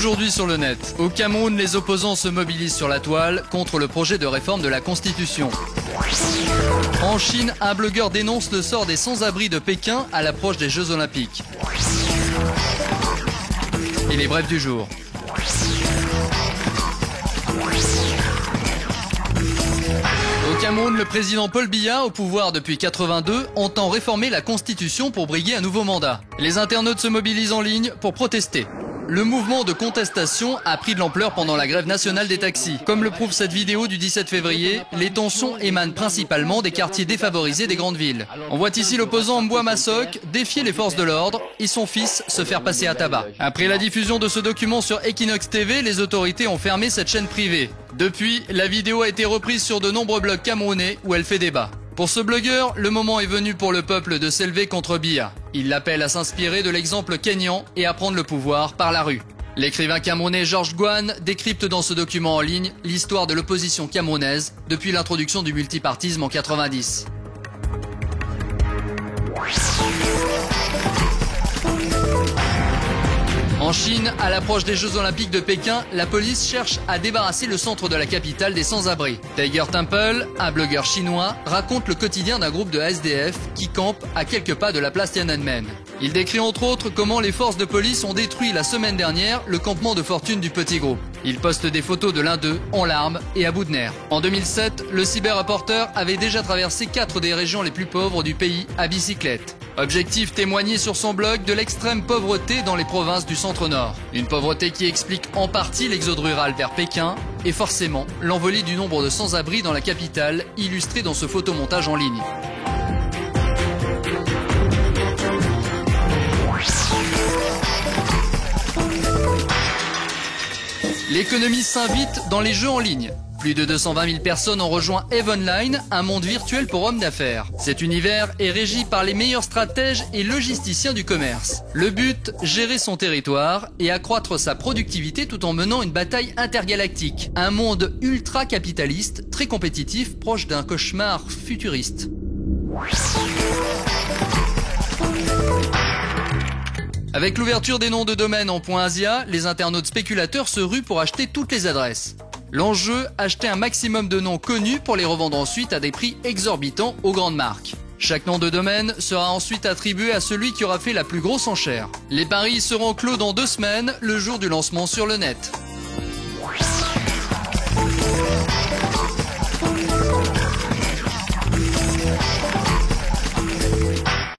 Aujourd'hui sur le net, au Cameroun, les opposants se mobilisent sur la toile contre le projet de réforme de la Constitution. En Chine, un blogueur dénonce le sort des sans-abri de Pékin à l'approche des Jeux Olympiques. Et les brefs du jour. Au Cameroun, le président Paul Biya, au pouvoir depuis 1982, entend réformer la Constitution pour briguer un nouveau mandat. Les internautes se mobilisent en ligne pour protester. Le mouvement de contestation a pris de l'ampleur pendant la grève nationale des taxis. Comme le prouve cette vidéo du 17 février, les tensions émanent principalement des quartiers défavorisés des grandes villes. On voit ici l'opposant Mboua Massok défier les forces de l'ordre et son fils se faire passer à tabac. Après la diffusion de ce document sur Equinox TV, les autorités ont fermé cette chaîne privée. Depuis, la vidéo a été reprise sur de nombreux blogs camerounais où elle fait débat. Pour ce blogueur, le moment est venu pour le peuple de s'élever contre Biya. Il l'appelle à s'inspirer de l'exemple kényan et à prendre le pouvoir par la rue. L'écrivain camerounais Georges Gouane décrypte dans ce document en ligne l'histoire de l'opposition camerounaise depuis l'introduction du multipartisme en 1990. En Chine, à l'approche des Jeux Olympiques de Pékin, la police cherche à débarrasser le centre de la capitale des sans-abri. Tiger Temple, un blogueur chinois, raconte le quotidien d'un groupe de SDF qui campe à quelques pas de la place Tiananmen. Il décrit entre autres comment les forces de police ont détruit la semaine dernière le campement de fortune du petit groupe. Il poste des photos de l'un d'eux en larmes et à bout de nerfs. En 2007, le cyberreporter avait déjà traversé 4 des régions les plus pauvres du pays à bicyclette. Objectif, témoigner sur son blog de l'extrême pauvreté dans les provinces du centre-nord. Une pauvreté qui explique en partie l'exode rural vers Pékin et forcément l'envolée du nombre de sans-abri dans la capitale, illustré dans ce photomontage en ligne. L'économie s'invite dans les jeux en ligne. Plus de 220 000 personnes ont rejoint EVE Online, un monde virtuel pour hommes d'affaires. Cet univers est régi par les meilleurs stratèges et logisticiens du commerce. Le but, gérer son territoire et accroître sa productivité tout en menant une bataille intergalactique. Un monde ultra-capitaliste, très compétitif, proche d'un cauchemar futuriste. Avec l'ouverture des noms de domaine en .asia, les internautes spéculateurs se ruent pour acheter toutes les adresses. L'enjeu, acheter un maximum de noms connus pour les revendre ensuite à des prix exorbitants aux grandes marques. Chaque nom de domaine sera ensuite attribué à celui qui aura fait la plus grosse enchère. Les paris seront clos dans 2 semaines, le jour du lancement sur le net.